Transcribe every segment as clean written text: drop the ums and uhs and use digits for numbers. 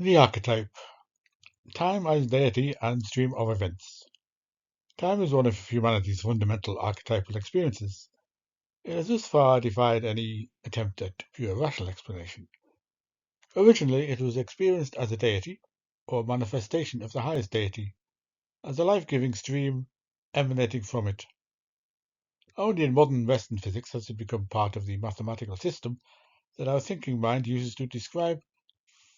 The archetype. Time as deity and stream of events. Time is one of humanity's fundamental archetypal experiences. It has thus far defied any attempt at pure rational explanation. Originally, it was experienced as a deity, or manifestation of the highest deity, as a life-giving stream emanating from it. Only in modern Western physics has it become part of the mathematical system that our thinking mind uses to describe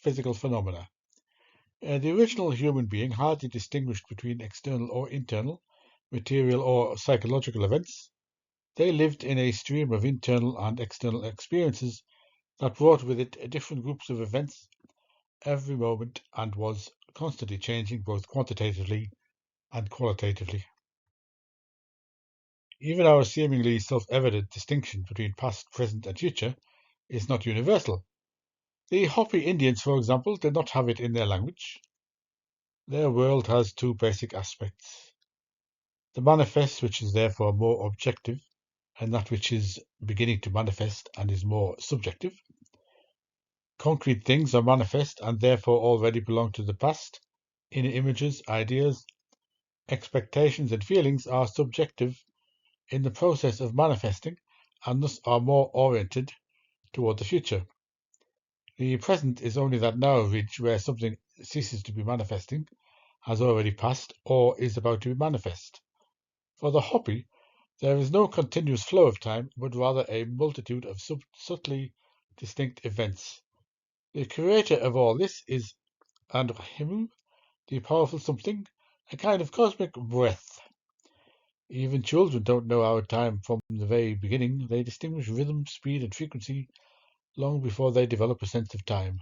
physical phenomena. The original human being hardly distinguished between external or internal, material or psychological events. They lived in a stream of internal and external experiences that brought with it different groups of events every moment and was constantly changing both quantitatively and qualitatively. Even our seemingly self-evident distinction between past, present and future is not universal. The Hopi Indians, for example, did not have it in their language. Their world has two basic aspects: the manifest, which is therefore more objective, and that which is beginning to manifest and is more subjective. Concrete things are manifest and therefore already belong to the past. Inner images, ideas, expectations, and feelings are subjective in the process of manifesting and thus are more oriented toward the future. The present is only that narrow ridge where something ceases to be manifesting, has already passed, or is about to be manifest. For the Hopi, there is no continuous flow of time, but rather a multitude of subtly distinct events. The creator of all this is Andrhimu, the powerful something, a kind of cosmic breath. Even children don't know our time from the very beginning. They distinguish rhythm, speed, and frequency long before they develop a sense of time.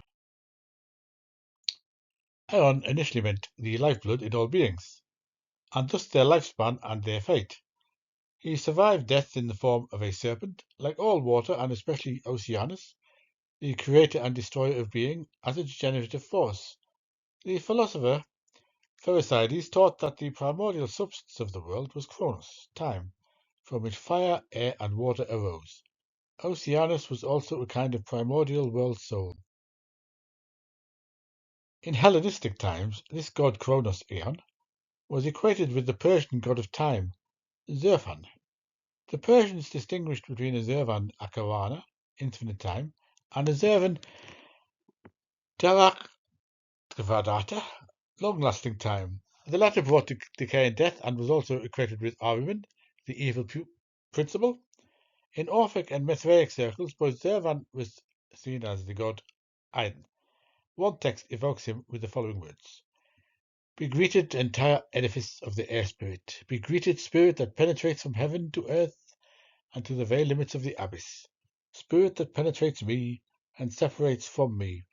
Ion initially meant the lifeblood in all beings, and thus their lifespan and their fate. He survived death in the form of a serpent, like all water and especially Oceanus, the creator and destroyer of being, as a generative force. The philosopher Pherecydes taught that the primordial substance of the world was Chronos, time, from which fire, air, and water arose. Oceanus was also a kind of primordial world soul. In Hellenistic times, this god Chronos Aeon was equated with the Persian god of time, Zervan. The Persians distinguished between a Zervan Akarana, infinite time, and a Zervan Taraktvadata, long-lasting time. The latter brought decay and death and was also equated with Ahriman, the evil principle. In Orphic and Mithraic circles, both Zervan was seen as the god Ain. One text evokes him with the following words: "Be greeted, entire edifice of the air spirit. Be greeted, spirit that penetrates from heaven to earth and to the very limits of the abyss. Spirit that penetrates me and separates from me.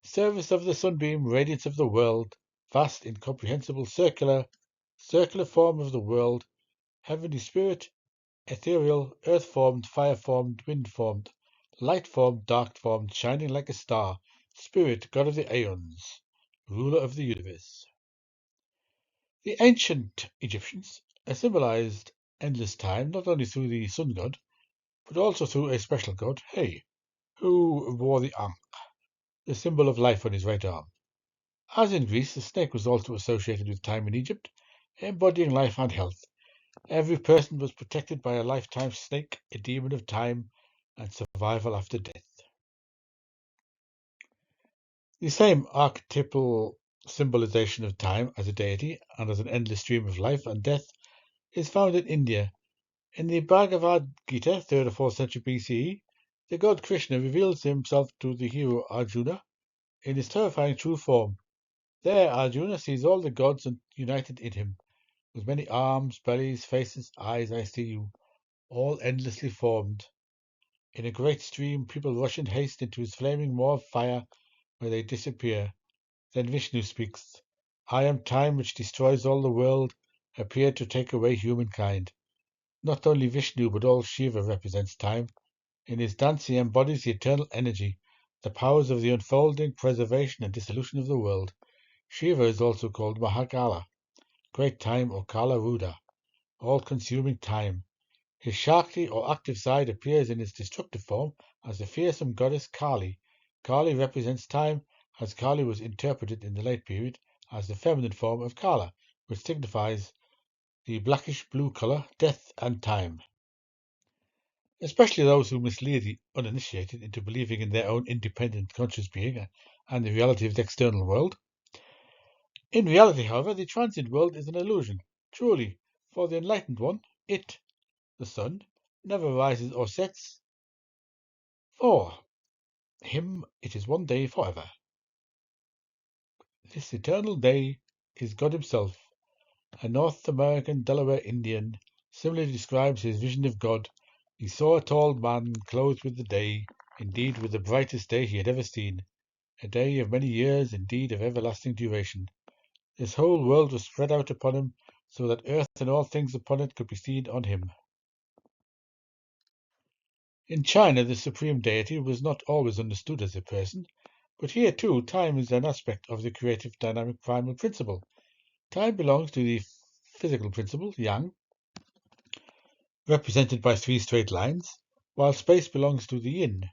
Service of the sunbeam, radiance of the world, vast, incomprehensible, circular form of the world, heavenly spirit, ethereal, earth-formed, fire-formed, wind-formed, light-formed, dark-formed, shining like a star, spirit, god of the aeons, ruler of the universe." The ancient Egyptians symbolized endless time not only through the sun god, but also through a special god, He, who wore the Ankh, the symbol of life on his right arm. As in Greece, the snake was also associated with time in Egypt, embodying life and health. Every person was protected by a lifetime snake, a demon of time and survival after death. The same archetypal symbolization of time as a deity and as an endless stream of life and death is found in India. In the Bhagavad Gita, 3rd or 4th century BCE, the god Krishna reveals himself to the hero Arjuna in his terrifying true form. There Arjuna sees all the gods united in him. With many arms, bellies, faces, eyes, I see you, all endlessly formed. In a great stream, people rush in haste into his flaming maw of fire, where they disappear. Then Vishnu speaks. I am time which destroys all the world, appeared to take away humankind. Not only Vishnu, but all Shiva represents time. In his dance he embodies the eternal energy, the powers of the unfolding, preservation, and dissolution of the world. Shiva is also called Mahakala, great time, or Kala Ruda, all-consuming time. His Shakti, or active side, appears in its destructive form as the fearsome goddess Kali. Kali represents time as Kali was interpreted in the late period as the feminine form of Kala, which signifies the blackish-blue colour, death and time. Especially those who mislead the uninitiated into believing in their own independent conscious being and the reality of the external world. In reality, however, the transient world is an illusion. Truly, for the enlightened one, it, the sun, never rises or sets. For him it is one day forever. This eternal day is God himself. A North American Delaware Indian similarly describes his vision of God. He saw a tall man clothed with the day, indeed with the brightest day he had ever seen, a day of many years, indeed of everlasting duration. This whole world was spread out upon him, so that earth and all things upon it could be seen on him. In China, the supreme deity was not always understood as a person, but here too time is an aspect of the creative dynamic primal principle. Time belongs to the physical principle, yang, represented by 3 straight lines, while space belongs to the yin,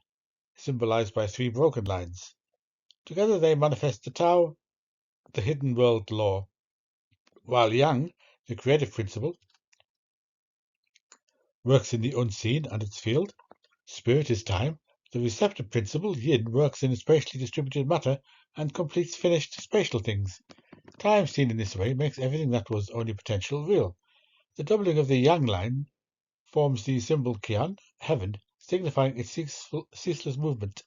symbolized by 3 broken lines. Together they manifest the Tao, the hidden world law, while yang, the creative principle, works in the unseen and its field. Spirit is time. The receptive principle, yin, works in spatially distributed matter and completes finished spatial things. Time seen in this way makes everything that was only potential real. The doubling of the yang line forms the symbol Qian, heaven, signifying its ceaseless movement.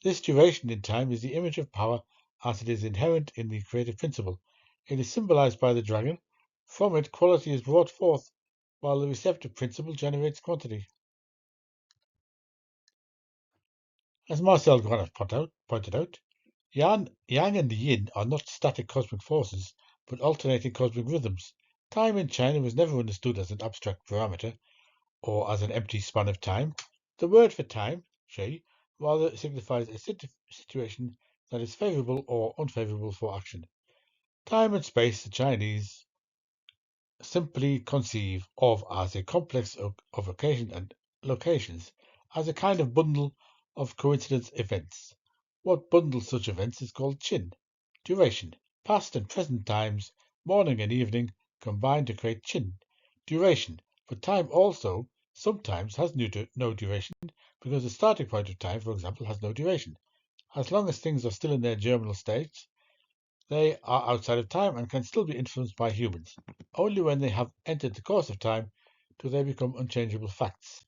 This duration in time is the image of power as it is inherent in the creative principle. It is symbolized by the dragon. From it, quality is brought forth, while the receptive principle generates quantity. As Marcel Granat pointed out, yang and the yin are not static cosmic forces, but alternating cosmic rhythms. Time in China was never understood as an abstract parameter, or as an empty span of time. The word for time, shui, rather signifies a situation that is favorable or unfavorable for action. Time and space, the Chinese simply conceive of as a complex of occasion and locations, as a kind of bundle of coincidence events. What bundles such events is called qin, duration. Past and present times, morning and evening, combine to create qin, duration. But time also sometimes has no duration, because the starting point of time, for example, has no duration. As long as things are still in their germinal state, they are outside of time and can still be influenced by humans. Only when they have entered the course of time do they become unchangeable facts.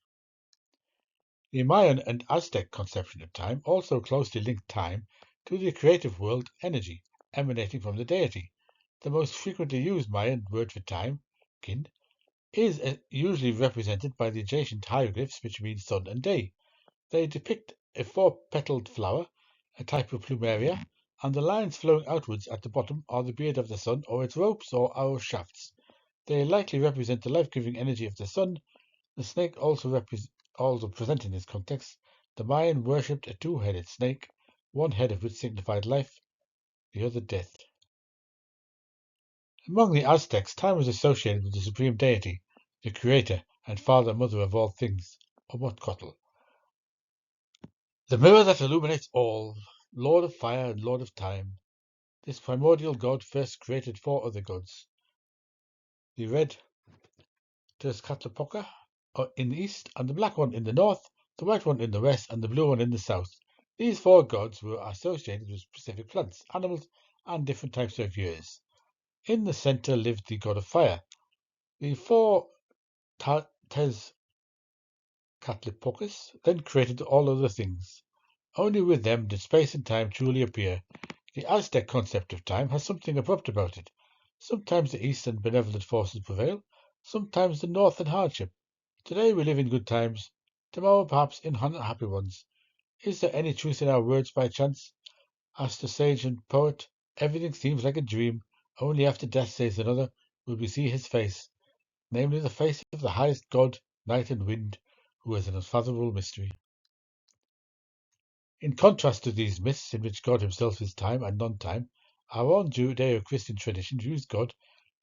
The Mayan and Aztec conception of time also closely linked time to the creative world energy emanating from the deity. The most frequently used Mayan word for time, kin, is usually represented by the adjacent hieroglyphs which mean sun and day. They depict a 4-petaled flower, a type of plumeria, and the lines flowing outwards at the bottom are the beard of the sun or its ropes or arrow shafts. They likely represent the life-giving energy of the sun. The snake also present in this context. The Mayan worshipped a 2-headed snake, one head of which signified life, the other death. Among the Aztecs, time was associated with the supreme deity, the creator and father mother of all things, Omotkotl. The mirror that illuminates all, Lord of fire and Lord of time. This primordial god first created 4 other gods. The red Tezcatlipoca in the east, and the black one in the north, the white one in the west, and the blue one in the south. These 4 gods were associated with specific plants, animals, and different types of years. In the center lived the god of fire. The 4 Tezcatlipocas then created all other things. Only with them did space and time truly appear. The Aztec concept of time has something abrupt about it. Sometimes the east and benevolent forces prevail, sometimes the north and hardship. Today we live in good times, tomorrow perhaps in unhappy ones. Is there any truth in our words by chance? Asked the sage and poet, everything seems like a dream. Only after death, says another, will we see his face, namely the face of the highest god, night and wind, who is an unfathomable mystery. In contrast to these myths, in which God himself is time and non-time, our own Judeo-Christian tradition views God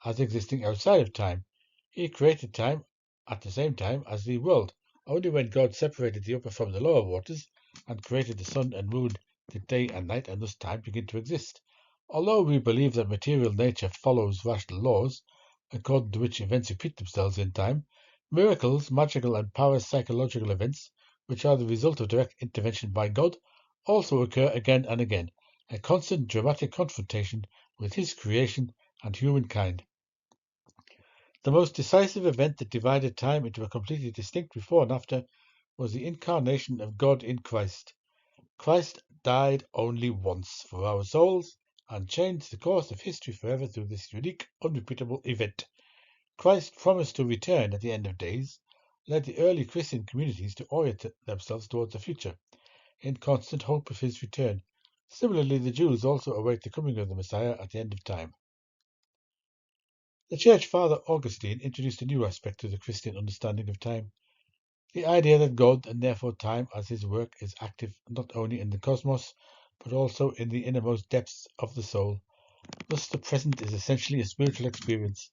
as existing outside of time. He created time at the same time as the world. Only when God separated the upper from the lower waters and created the sun and moon did day and night and thus time begin to exist. Although we believe that material nature follows rational laws, according to which events repeat themselves in time, miracles, magical and parapsychological events, which are the result of direct intervention by God, also occur again and again, a constant dramatic confrontation with his creation and humankind. The most decisive event that divided time into a completely distinct before and after was the incarnation of God in Christ. Christ died only once for our souls and changed the course of history forever through this unique, unrepeatable event. Christ promised to return at the end of days, led the early Christian communities to orient themselves towards the future, in constant hope of his return. Similarly, the Jews also await the coming of the Messiah at the end of time. The Church Father Augustine introduced a new aspect to the Christian understanding of time. The idea that God, and therefore time as his work, is active not only in the cosmos, but also in the innermost depths of the soul. Thus the present is essentially a spiritual experience,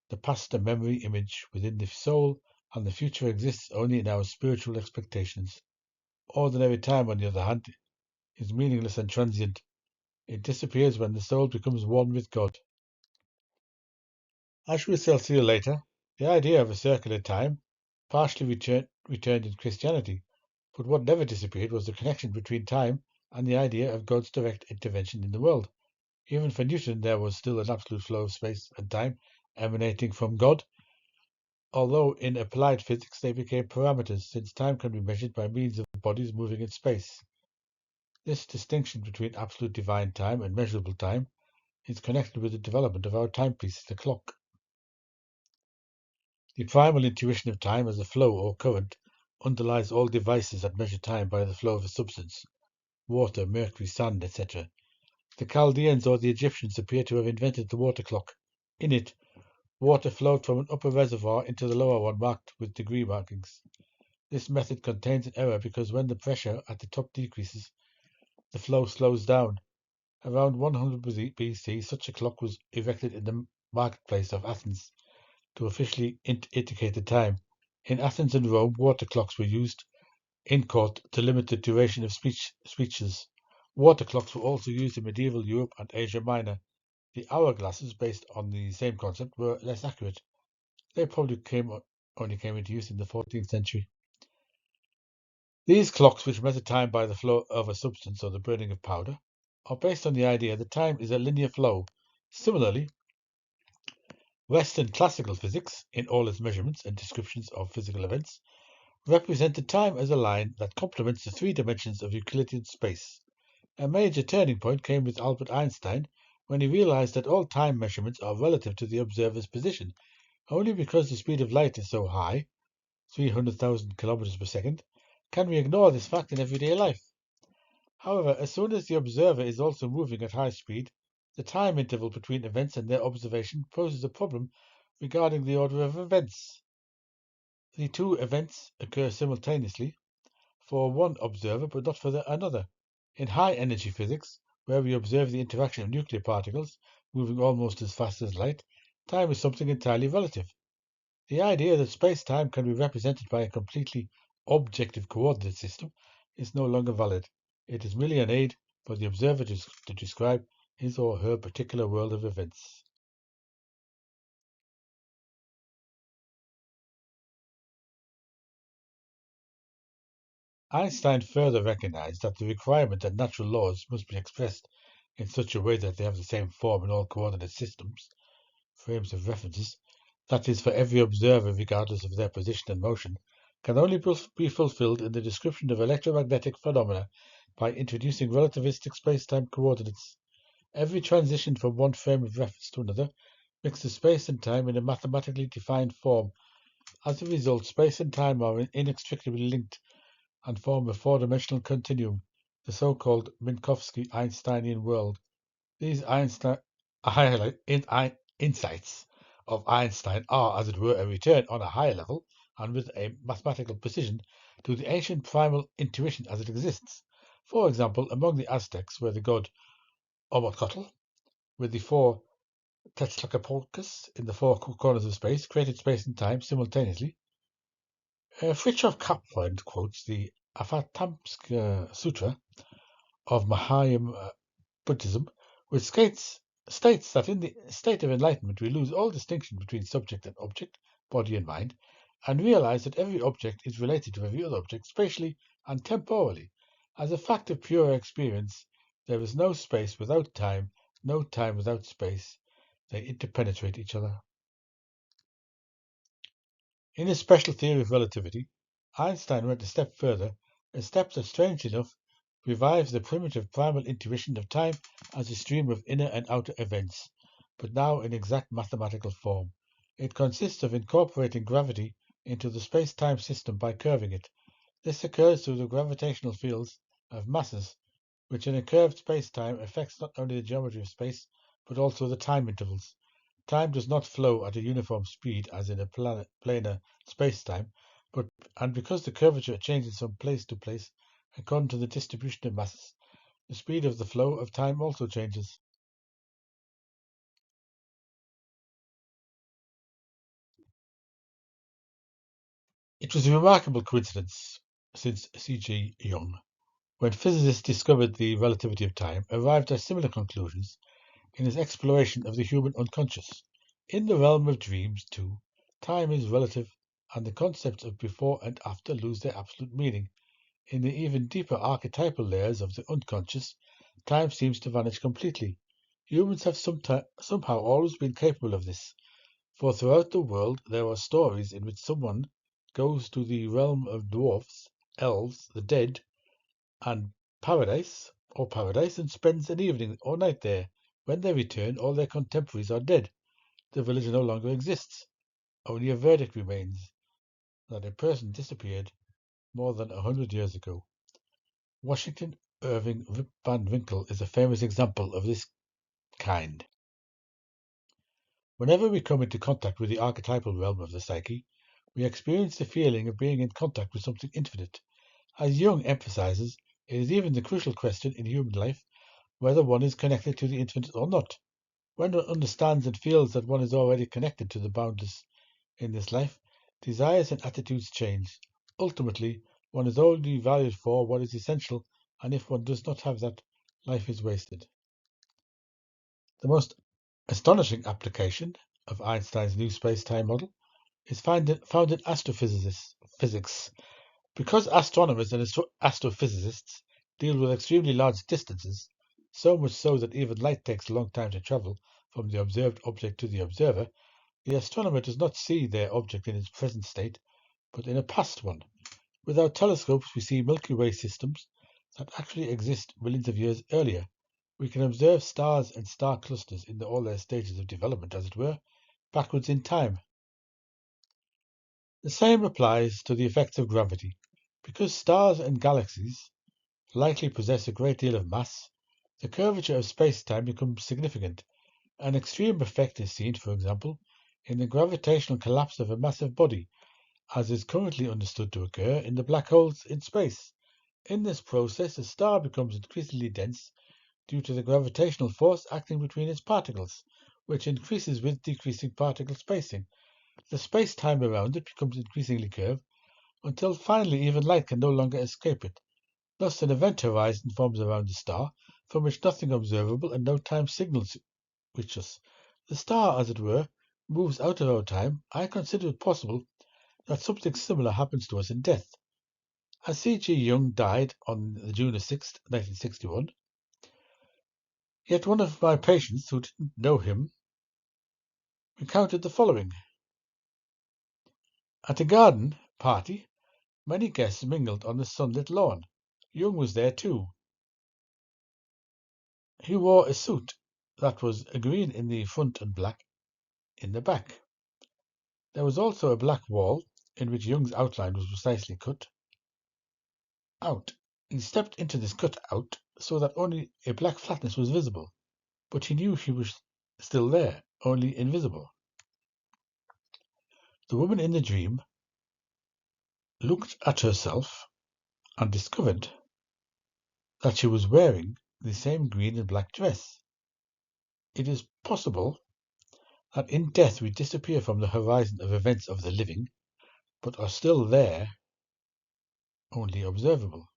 the past a memory image within the soul, and the future exists only in our spiritual expectations. Ordinary time, on the other hand, is meaningless and transient. It disappears when the soul becomes one with God. As we shall see later, the idea of a circular time partially returned in Christianity, but what never disappeared was the connection between time and the idea of God's direct intervention in the world. Even for Newton, there was still an absolute flow of space and time emanating from God, although in applied physics they became parameters, since time can be measured by means of bodies moving in space. This distinction between absolute divine time and measurable time is connected with the development of our timepiece, the clock. The primal intuition of time as a flow or current underlies all devices that measure time by the flow of a substance, water, mercury, sand, etc. The Chaldeans or the Egyptians appear to have invented the water clock. In it, water flowed from an upper reservoir into the lower one marked with degree markings. This method contains an error because when the pressure at the top decreases, the flow slows down. Around 100 BC, such a clock was erected in the marketplace of Athens to officially indicate the time. In Athens and Rome, water clocks were used in court to limit the duration of speeches. Water clocks were also used in medieval Europe and Asia Minor. The hourglasses, based on the same concept, were less accurate. They probably only came into use in the 14th century. These clocks, which measure time by the flow of a substance or the burning of powder, are based on the idea that time is a linear flow. Similarly, Western classical physics, in all its measurements and descriptions of physical events, represented time as a line that complements the three dimensions of Euclidean space. A major turning point came with Albert Einstein when he realized that all time measurements are relative to the observer's position. Only because the speed of light is so high, 300,000 kilometers per second, can we ignore this fact in everyday life. However, as soon as the observer is also moving at high speed, the time interval between events and their observation poses a problem regarding the order of events. The two events occur simultaneously for one observer but not for another. In high-energy physics, where we observe the interaction of nuclear particles moving almost as fast as light, time is something entirely relative. The idea that space-time can be represented by a completely objective coordinate system is no longer valid. It is merely an aid for the observer to describe his or her particular world of events. Einstein further recognized that the requirement that natural laws must be expressed in such a way that they have the same form in all coordinate systems, frames of references, that is, for every observer regardless of their position and motion, can only be fulfilled in the description of electromagnetic phenomena by introducing relativistic spacetime coordinates. Every transition from one frame of reference to another mixes space and time in a mathematically defined form. As a result, space and time are inextricably linked and form a four-dimensional continuum, the so-called Minkowski-Einsteinian world. These insights of Einstein are, as it were, a return on a higher level and with a mathematical precision to the ancient primal intuition as it exists. For example, among the Aztecs, where the god Omotlotl, with the four Tetzalcoatlus in the four corners of space, created space and time simultaneously. Fritjof Capra quotes the Avatamsaka Sutra of Mahayana Buddhism, which states that in the state of enlightenment we lose all distinction between subject and object, body and mind, and realize that every object is related to every other object spatially and temporally. As a fact of pure experience, there is no space without time, no time without space. They interpenetrate each other. In his special theory of relativity, Einstein went a step further, a step that, strangely enough, revives the primitive primal intuition of time as a stream of inner and outer events, but now in exact mathematical form. It consists of incorporating gravity into the space-time system by curving it. This occurs through the gravitational fields of masses, which in a curved space-time affects not only the geometry of space, but also the time intervals. Time does not flow at a uniform speed as in a planar spacetime, and because the curvature changes from place to place according to the distribution of masses, the speed of the flow of time also changes. It was a remarkable coincidence, since C.G. Jung, when physicists discovered the relativity of time, arrived at similar conclusions in his exploration of the human unconscious. In the realm of dreams, too, time is relative, and the concepts of before and after lose their absolute meaning. In the even deeper archetypal layers of the unconscious, time seems to vanish completely. Humans have somehow always been capable of this, for throughout the world there are stories in which someone goes to the realm of dwarfs, elves, the dead, and paradise, and spends an evening or night there. When they return, all their contemporaries are dead. The village no longer exists. Only a verdict remains that a person disappeared more than 100 years ago. Washington Irving Rip Van Winkle is a famous example of this kind. Whenever we come into contact with the archetypal realm of the psyche, we experience the feeling of being in contact with something infinite. As Jung emphasizes, it is even the crucial question in human life whether one is connected to the infinite or not. When one understands and feels that one is already connected to the boundless in this life, desires and attitudes change. Ultimately, one is only valued for what is essential, and if one does not have that, life is wasted. The most astonishing application of Einstein's new space-time model is found in astrophysics. Because astronomers and astrophysicists deal with extremely large distances, so much so that even light takes a long time to travel from the observed object to the observer, the astronomer does not see their object in its present state, but in a past one. With our telescopes, we see Milky Way systems that actually exist millions of years earlier. We can observe stars and star clusters in all their stages of development, as it were, backwards in time. The same applies to the effects of gravity. Because stars and galaxies likely possess a great deal of mass, the curvature of space-time becomes significant. An extreme effect is seen, for example, in the gravitational collapse of a massive body, as is currently understood to occur in the black holes in space. In this process, a star becomes increasingly dense due to the gravitational force acting between its particles, which increases with decreasing particle spacing. The space-time around it becomes increasingly curved until finally even light can no longer escape it. Thus an event horizon forms around the star, from which nothing observable and no time signals reach us. The star, as it were, moves out of our time. I consider it possible that something similar happens to us in death. As C.G. Jung died on June 6, 1961, yet one of my patients who didn't know him recounted the following. At a garden party, many guests mingled on the sunlit lawn. Jung was there too. He wore a suit that was green in the front and black in the back. There was also a black wall in which Jung's outline was precisely cut out. He stepped into this cut out so that only a black flatness was visible, but he knew he was still there, only invisible. The woman in the dream looked at herself and discovered that she was wearing the same green and black dress. It is possible that in death we disappear from the horizon of events of the living, but are still there, only observable.